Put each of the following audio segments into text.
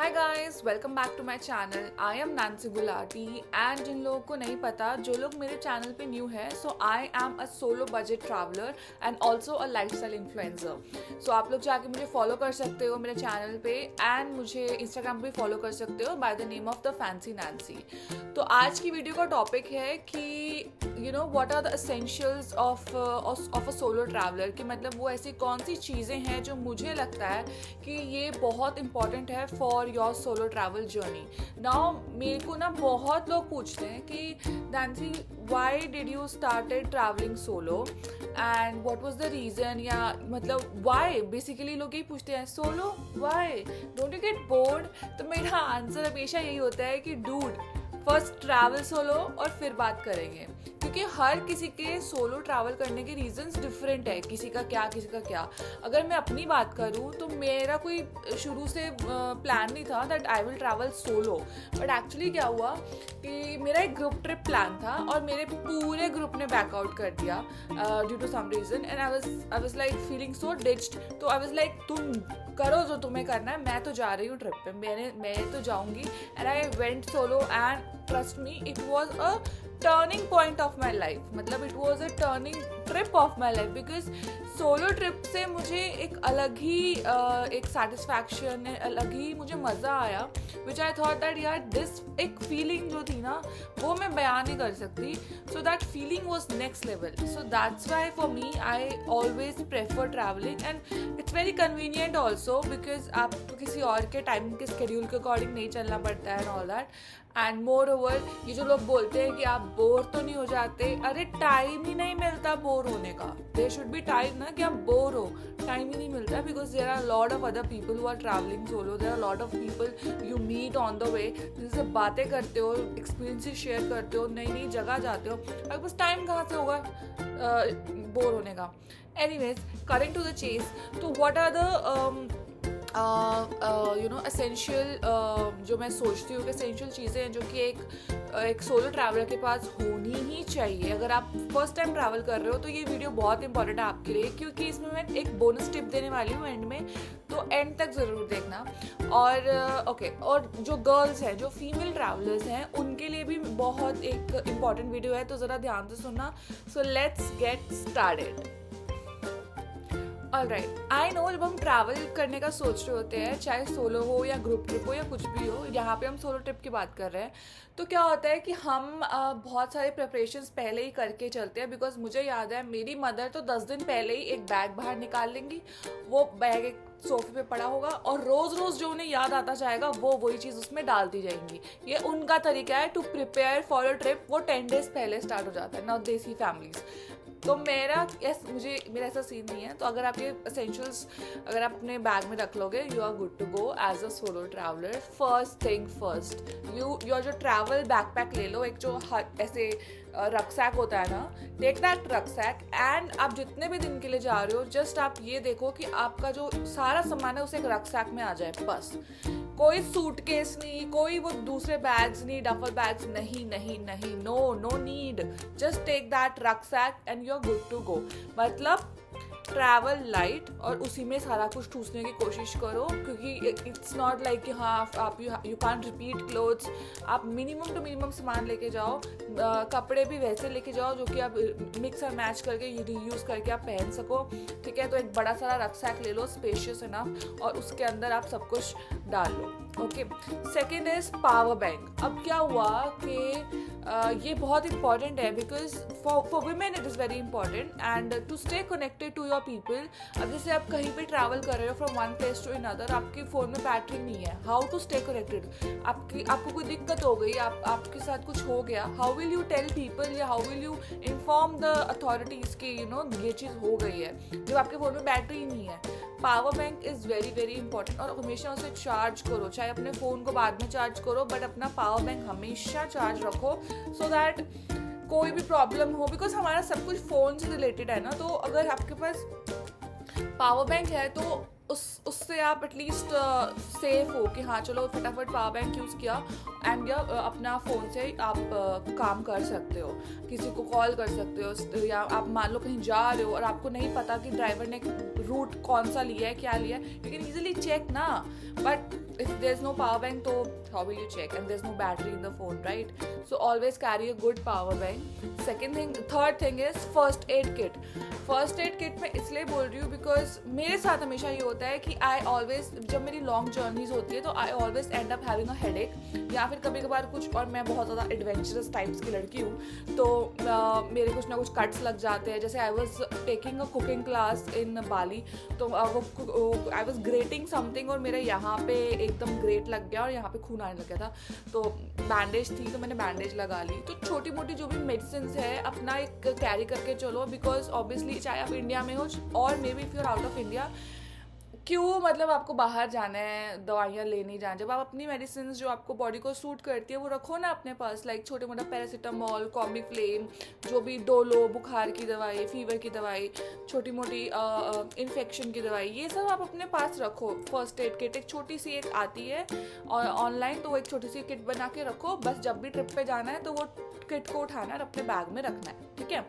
Hi guys, welcome back to my channel. I am Nancy Gulati and जिन लोगों को नहीं पता, जो लोग मेरे चैनल पे न्यू है, so I am a solo budget traveller and also a lifestyle influencer. So आप लोग जाके मुझे फॉलो कर सकते हो मेरे चैनल पे एंड मुझे इंस्टाग्राम पे फॉलो कर सकते हो by the name of the fancy Nancy. तो आज की वीडियो का टॉपिक है कि what are the essentials of a solo traveller, कि मतलब वो ऐसी कौन सी चीज़ें हैं जो मुझे लगता है कि ये बहुत इंपॉर्टेंट है for your solo travel journey. Now मेरे को ना बहुत लोग पूछते हैं कि Nancy, why did you started travelling solo and what was the reason, या मतलब व्हाई, बेसिकली लोग यही पूछते हैं, solo why, don't you get bored. तो मेरा आंसर हमेशा यही होता है कि डूड, फर्स्ट ट्रैवल सोलो और फिर बात करेंगे, क्योंकि हर किसी के सोलो ट्रैवल करने के रीजंस डिफरेंट है, किसी का क्या। अगर मैं अपनी बात करूँ तो मेरा कोई शुरू से प्लान नहीं था that I will travel solo, but actually क्या हुआ कि मेरा एक ग्रुप ट्रिप प्लान था और मेरे पूरे ग्रुप ने बैकआउट कर दिया due to some reason and I was like feeling so ditched. तो आई वाज लाइक, तुम करो जो तुम्हें करना है, मैं तो जा रही हूँ ट्रिप पे, मैं तो जाऊँगी। And I went solo and trust me, it was a turning point of my life. मतलब it was a turning trip of my life, because solo trip से मुझे एक अलग ही एक सेटिस्फैक्शन, अलग ही मुझे मज़ा आया, विच आई थॉट दैट यार दिस एक फीलिंग जो थी ना वो मैं बयान नहीं कर सकती। So that feeling was next level. So that's why for me I always prefer travelling and it's very convenient also, because आपको किसी और के टाइम के स्केड्यूल के अकॉर्डिंग नहीं चलना पड़ता है and all that. And more over, ये जो लोग बोलते हैं कि आप बोर तो नहीं हो जाते, अरे टाइम ही नहीं मिलता बोर होने का। देयर शुड बी टाइम ना कि आप बोर हो, टाइम ही नहीं मिलता, because there are lot of other people who are travelling solo, there are lot of people you meet on the way, जिनसे बातें करते हो, एक्सपीरियंसेस शेयर करते हो, नई नई जगह जाते हो। आपके पास टाइम कहाँ से होगा बोर होने का। Anyways, coming to the chase, तो व्हाट आर द एसेंशियल, जो मैं सोचती हूँ कि एसेंशियल चीज़ें हैं जो कि एक सोलो ट्रैवलर के पास होनी ही चाहिए। अगर आप फर्स्ट टाइम ट्रैवल कर रहे हो तो ये वीडियो बहुत इंपॉर्टेंट है आपके लिए, क्योंकि इसमें मैं एक बोनस टिप देने वाली हूँ एंड में, तो एंड तक ज़रूर देखना। और ओके, और जो गर्ल्स हैं, जो फीमेल ट्रैवलर्स हैं, उनके लिए भी बहुत एक इम्पॉर्टेंट वीडियो है, तो ज़रा ध्यान से सुनना। So let's get started. Alright, I know, जब हम ट्रैवल करने का सोच रहे होते हैं, चाहे सोलो हो या ग्रुप ट्रिप हो या कुछ भी हो, यहाँ पे हम सोलो ट्रिप की बात कर रहे हैं, तो क्या होता है कि हम बहुत सारे प्रिपरेशंस पहले ही करके चलते हैं। बिकॉज मुझे याद है, मेरी मदर तो 10 दिन पहले ही एक बैग बाहर निकाल लेंगी, वो बैग एक सोफे पे पड़ा होगा और रोज़ रोज़ जो उन्हें याद आता जाएगा वो वही चीज़ उसमें डालती जाएंगी। ये उनका तरीका है to prepare for a trip. वो 10 डेज पहले स्टार्ट हो जाता है, नॉट देसी फैमिलीज। तो मेरा ऐसा सीन नहीं है। तो अगर आप ये एसेंशियल्स अगर आप अपने बैग में रख लोगे, you are good to go as a solo traveller. First thing first, your जो ट्रैवल बैकपैक ले लो, एक जो ऐसे रक्सैक होता है ना, टेक दैट रक्सैक एंड आप जितने भी दिन के लिए जा रहे हो, जस्ट आप ये देखो कि आपका जो सारा सामान है उसे एक रक्सैक में आ जाए, बस। कोई सूटकेस नहीं, कोई वो दूसरे बैग्स नहीं, डफल बैग्स नहीं, no need, just take that rucksack and you are good to go. मतलब ट्रैवल लाइट और उसी में सारा कुछ ठूसने की कोशिश करो, क्योंकि इट्स नॉट लाइक कि हाँ आप यू कैन रिपीट क्लोथ्स। आप मिनिमम टू मिनिमम सामान लेके जाओ, कपड़े भी वैसे लेके जाओ जो कि आप मिक्स और मैच करके रीयूज़ करके आप पहन सको, ठीक है। तो एक बड़ा सारा रक्सैक ले लो, स्पेशियस इनफ, और उसके अंदर आप सब कुछ डाल लो, okay. Second is power bank. अब क्या हुआ कि ये बहुत इंपॉर्टेंट है, because for women it is very important and to stay connected to your people. अब जैसे आप कहीं पे ट्रैवल कर रहे हो from one place to another, आपके फ़ोन में बैटरी नहीं है, हाउ टू स्टे कनेक्टेड। आपको कोई दिक्कत हो गई, आपके साथ कुछ हो गया, how will you tell people या how will you inform the authorities कि ये चीज़ हो गई है, जब आपके फ़ोन में बैटरी ही नहीं है। Power bank is very very important, और हमेशा उसे चार्ज करो। चाहे अपने फ़ोन को बाद में चार्ज करो, बट अपना पावर बैंक हमेशा चार्ज रखो, सो दैट कोई भी प्रॉब्लम हो, बिकॉज हमारा सब कुछ फ़ोन से रिलेटेड है ना। तो अगर आपके पास पावर बैंक है तो उससे आप एटलीस्ट सेफ हो कि हाँ चलो फटाफट पावर बैंक यूज़ किया एंड अपना फ़ोन से आप काम कर सकते हो, किसी को कॉल कर सकते हो, या आप मान लो कहीं जा रहे हो और आपको नहीं पता कि ड्राइवर ने रूट कौन सा लिया है, क्या लिया है, यू कैन ईजिली चेक ना। But if there's no power bank, तो how will you check? And there's no battery in the phone, right? So always carry a good power bank. Third thing is first aid kit. First aid kit मैं इसलिए बोल रही हूँ because मेरे साथ हमेशा ये होता है कि आई ऑलवेज, जब मेरी लॉन्ग जर्नीज होती है तो I always and up having a headache, या फिर कभी कभार कुछ, और मैं बहुत ज़्यादा एडवेंचरस टाइप्स की लड़की हूँ, तो मेरे कुछ ना कुछ कट्स लग जाते हैं. जैसे I was taking a cooking class in Bali, तो वो आई वॉज ग्रेटिंग समथिंग और मेरा यहाँ पे एकदम ग्रेट लग गया और यहाँ पे खून आने लग गया था, तो बैंडेज थी तो मैंने बैंडेज लगा ली. तो छोटी मोटी जो भी मेडिसिन है अपना एक कैरी करके चलो, बिकॉज ऑब्वियसली चाहे आप इंडिया में हो और maybe if you are out of India, क्यों मतलब आपको बाहर जाना है दवाइयाँ लेने जाना, जब आप अपनी मेडिसिन जो आपको बॉडी को सूट करती है वो रखो ना अपने पास. लाइक छोटे मोटा पैरासीटामॉल, कॉम्बीफ्लेम, जो भी डोलो बुखार की दवाई, फीवर की दवाई, छोटी मोटी इन्फेक्शन की दवाई, ये सब आप अपने पास रखो. फर्स्ट एड किट एक छोटी सी एक आती है और ऑनलाइन, तो वो एक छोटी सी किट बना के रखो. बस जब भी ट्रिप पे जाना है तो वो किट को उठाना है और अपने बैग में रखना है, ठीक है.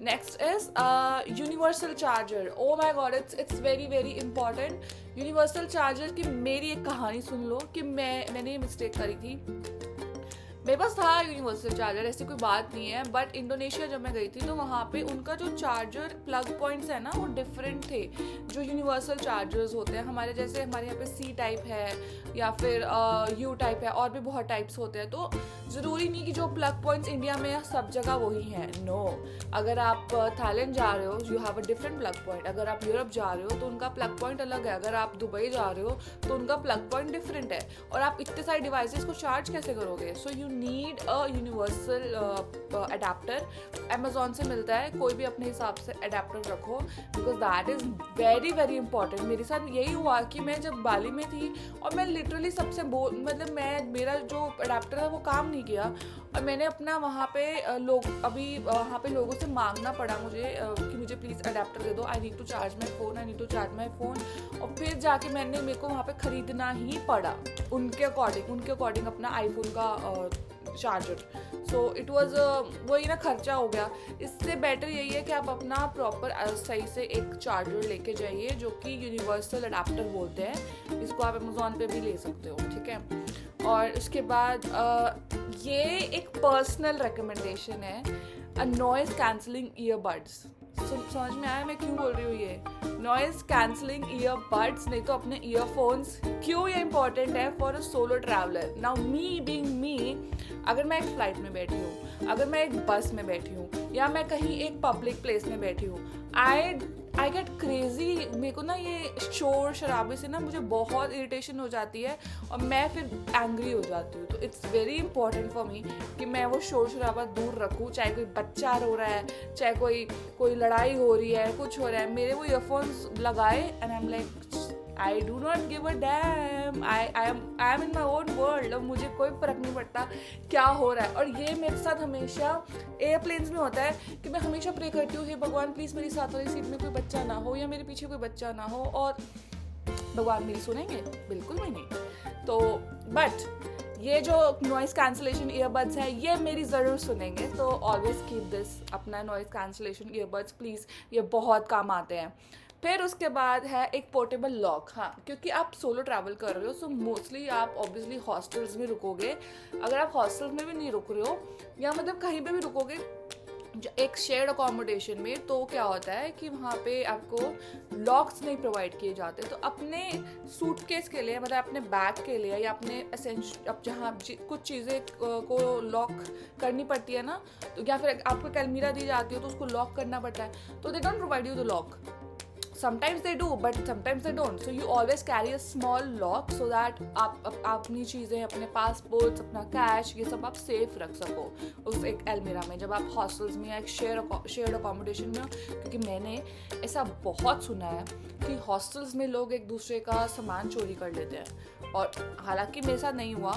Next is universal charger. Oh my god, it's very very important. Universal charger की मेरी एक कहानी सुन लो कि मैंने ये मिस्टेक करी थी. मेरे पास था यूनिवर्सल चार्जर, ऐसी कोई बात नहीं है, बट इंडोनेशिया जब मैं गई थी तो वहाँ पे उनका जो चार्जर प्लग पॉइंट्स है ना वो डिफरेंट थे. जो यूनिवर्सल चार्जर्स होते हैं हमारे जैसे, हमारे यहाँ पे C टाइप है या फिर U टाइप है, और भी बहुत टाइप्स होते हैं. तो ज़रूरी नहीं कि जो प्लग पॉइंट्स इंडिया में सब जगह वही हैं. नो, अगर आप थाईलैंड जा रहे हो you have a different plug point. अगर आप यूरोप जा रहे हो तो उनका प्लग पॉइंट अलग है. अगर आप दुबई जा रहे हो तो उनका प्लग पॉइंट डिफरेंट है. और आप इतने सारे डिवाइसेस को चार्ज कैसे करोगे? So you need a universal adapter. Amazon से मिलता है, कोई भी अपने हिसाब से अडेप्टर रखो, because that is very very important. मेरे साथ यही हुआ कि मैं जब बाली में थी और मैं लिटरली सबसे मतलब मेरा जो अडेप्टर है वो काम नहीं किया, और मैंने अपना वहाँ पे वहाँ पे लोगों से मांगना पड़ा मुझे कि मुझे प्लीज़ अडेप्टर दे दो. I need to charge my phone, और फिर जाके मेरे को वहाँ पे ख़रीदना ही पड़ा उनके अकॉर्डिंग अपना आईफोन का चार्जर. सो इट वॉज वही ना, खर्चा हो गया. इससे बेटर यही है कि आप अपना प्रॉपर सही से एक चार्जर लेके जाइए जो कि यूनिवर्सल अडेप्टर बोलते हैं. इसको आप अमेजोन पे भी ले सकते हो, ठीक है. और उसके बाद ये एक पर्सनल रिकमेंडेशन है, अ नॉइज कैंसलिंग ईयरबड्स. समझ में आया मैं क्यों बोल रही हूँ ये नॉइज कैंसलिंग ईयरबड्स, नहीं तो अपने ईयरफोन्स. क्यों ये इंपॉर्टेंट है for a solo traveller? Now me being me, अगर मैं एक फ्लाइट में बैठी हूँ, अगर मैं एक बस में बैठी हूँ, या मैं कहीं एक पब्लिक प्लेस में बैठी हूँ, आई गेट क्रेजी. मेरे को ना ये शोर शराबे से ना मुझे बहुत इरिटेशन हो जाती है और मैं फिर एंग्री हो जाती हूँ. तो it's very important for me कि मैं वो शोर शराबा दूर रखूँ. चाहे कोई बच्चा रो रहा है, चाहे कोई लड़ाई हो रही है, कुछ हो रहा है, मेरे वो ईयरफोन्स लगाए and I am like I do not give a damn. I am in my own world. अब मुझे कोई फ़र्क नहीं पड़ता क्या हो रहा है. और ये मेरे साथ हमेशा एयरप्लेन्स में होता है कि मैं हमेशा प्रे करती हूँ, हे भगवान प्लीज़ मेरी साथ वाली सीट में कोई बच्चा ना हो या मेरे पीछे कोई बच्चा ना हो. और भगवान मेरी सुनेंगे? बिल्कुल भी नहीं. तो बट ये जो नॉइज़ कैंसलेशन ईयरबड्स है ये मेरी ज़रूर सुनेंगे. तो ऑलवेज कीप दिस, अपना नॉइज़ कैंसलेशन ईयरबड्स प्लीज़, ये बहुत काम आते हैं. फिर उसके बाद है एक पोर्टेबल लॉक. हाँ, क्योंकि आप सोलो ट्रैवल कर रहे हो सो मोस्टली आप ऑब्वियसली हॉस्टल्स में रुकोगे. अगर आप हॉस्टल्स में भी नहीं रुक रहे हो या मतलब कहीं पे भी रुकोगे एक शेयर्ड अकोमोडेशन में, तो क्या होता है कि वहाँ पे आपको लॉक्स नहीं प्रोवाइड किए जाते. तो अपने सूटकेस के लिए, मतलब अपने बैग के लिए या अपने अब जहाँ कुछ चीज़ें को लॉक करनी पड़ती है ना, तो या फिर आपको अलमीरा दी जाती है तो उसको लॉक करना पड़ता है, तो they don't provide you the lock. Sometimes they do, but sometimes they don't. So you always carry a small lock so that आप अपनी चीज़ें, अपने पासपोर्ट्स, अपना कैश, ये सब आप सेफ रख सको उस एक अलमीरा में जब आप हॉस्टल्स में या एक शेयर्ड अकोमोडेशन में हो. क्योंकि मैंने ऐसा बहुत सुना है कि हॉस्टल्स में लोग एक दूसरे का सामान चोरी कर लेते हैं, और हालांकि मेरे साथ नहीं हुआ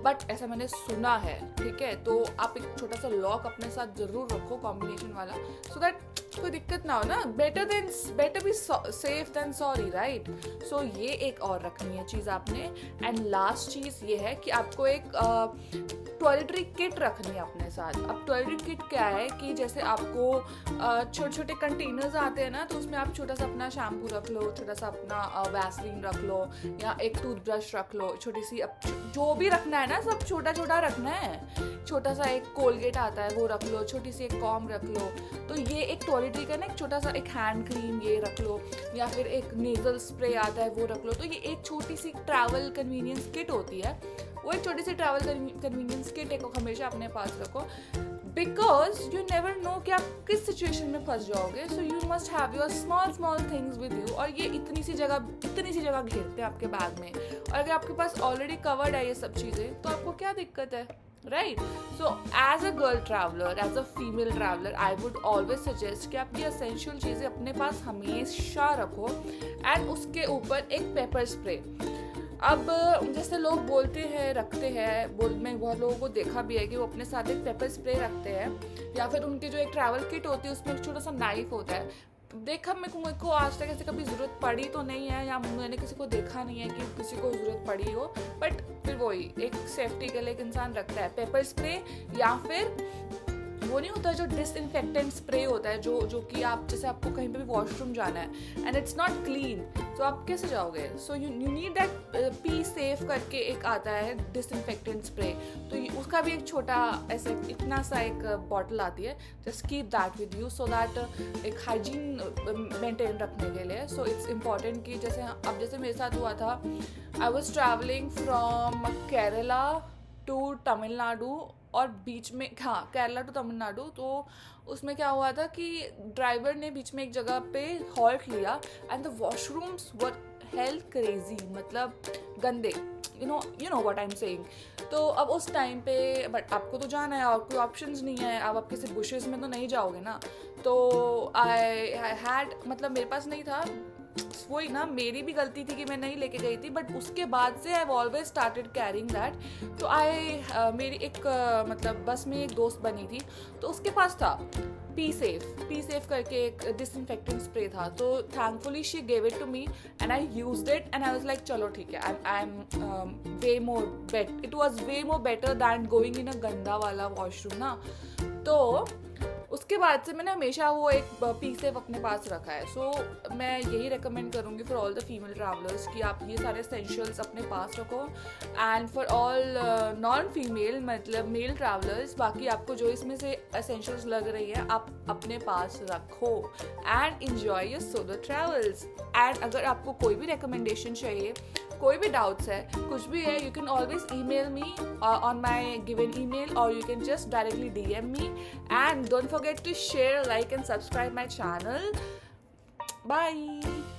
बट ऐसा मैंने सुना है, ठीक है. तो आप एक छोटा सा लॉक अपने साथ ज़रूर रखो, कॉम्बिनेशन वाला, सो दैट कोई दिक्कत ना हो ना, better be safe than sorry, right? So ये एक और रखनी है चीज़ आपने। एंड लास्ट चीज़ ये है कि आपको एक टॉयलेटरी किट रखनी है अपने साथ। अब टॉयलेटरी किट क्या है कि जैसे आपको छोटे छोटे कंटेनर्स आते हैं ना, तो उसमें आप छोटा सा अपना शैम्पू रख लो, छोटा सा अपना वैसलीन रख लो, या एक टूथब्रश रख लो, छोटी सी जो भी रखना है ना, सब छोटा छोटा रखना है। छोटा सा एक कोलगेट आता है वो रख लो, छोटी सी एक कॉम रख लो। तो ये एक टॉयलेटरी का ना एक छोटा सा एक हैंड क्रीम ये रख लो, या फिर एक नेजल स्प्रे आता है वो रख लो। तो ये एक छोटी सी ट्रैवल कन्वीनियंस किट होती है, वो एक छोटी सी ट्रैवल कन्वीनियंस किट एक हमेशा अपने पास रखो, बिकॉज यू नेवर नो कि आप किस सिचुएशन में फंस जाओगे। So you must have your small things with you. और ये इतनी सी जगह घेरते हैं आपके बैग में, और अगर आपके पास ऑलरेडी कवर्ड है ये सब चीज़ें, तो आपको क्या दिक्कत है, right? So as a girl traveller, as a female traveller, I would always suggest कि आप ये असेंशियल चीज़ें अपने पास हमेशा रखो। एंड उसके ऊपर एक पेपर स्प्रे। अब जैसे लोग बोलते हैं रखते हैं, मैं बहुत लोगों को देखा भी है कि वो अपने साथ एक पेपर स्प्रे रखते हैं, या फिर उनकी जो एक ट्रैवल किट होती है उसमें एक छोटा सा नाइफ होता है। देखा मेरे को आज तक ऐसे कभी ज़रूरत पड़ी तो नहीं है, या मैंने किसी को देखा नहीं है कि किसी को ज़रूरत पड़ी हो, बट फिर वही एक सेफ्टी के लिए एक इंसान रखता है पेपर स्प्रे। या फिर वो नहीं होता जो डिसइंफेक्टेंट स्प्रे होता है, जो कि आप जैसे आपको कहीं पे भी वॉशरूम जाना है एंड इट्स नॉट क्लीन, तो आप कैसे जाओगे? So you need that P safe करके एक आता है डिसइंफेक्टेंट स्प्रे। तो उसका भी एक छोटा ऐसे इतना सा एक बॉटल आती है, just keep that with you so that एक हाइजीन मेंटेन रखने के लिए। सो इट्स इम्पॉर्टेंट कि जैसे मेरे साथ हुआ था, I was travelling from Kerala to Tamil Nadu, और बीच में केरला टू तमिलनाडु, तो उसमें क्या हुआ था कि ड्राइवर ने बीच में एक जगह पे हॉल्ट लिया and the washrooms were hello crazy, मतलब गंदे, you know what I am saying. तो अब उस टाइम पे बट आपको तो जाना है और कोई ऑप्शंस नहीं है, अब आप किसी बुशेस में तो नहीं जाओगे ना। तो आई हैड, मतलब मेरे पास नहीं था, वही ना, मेरी भी गलती थी कि मैं नहीं लेके गई थी, बट उसके बाद से I always started carrying that. तो मेरी एक मतलब बस में एक दोस्त बनी थी, तो उसके पास था पी सेफ करके एक डिसइंफेक्टेंट स्प्रे था। तो thankfully she gave it to me and I used it and I was like चलो ठीक है, I am way more it was way more better than going in a गंदा वाला washroom ना। तो उसके बाद से मैंने हमेशा वो एक पी सेफ अपने पास रखा है। सो मैं यही रेकमेंड करूँगी for all the female travellers कि आप ये सारे एसेंशियल्स अपने पास रखो। And for all non female, मतलब मेल ट्रैवलर्स, बाकी आपको जो इसमें से एसेंशियल्स लग रही है आप अपने पास रखो and enjoy your solo travels. And अगर आपको कोई भी रिकमेंडेशन चाहिए, कोई भी डाउट्स है, कुछ भी है, you can always email me on my given email, or you can just directly DM me. And don't forget to share, like and subscribe my channel. Bye.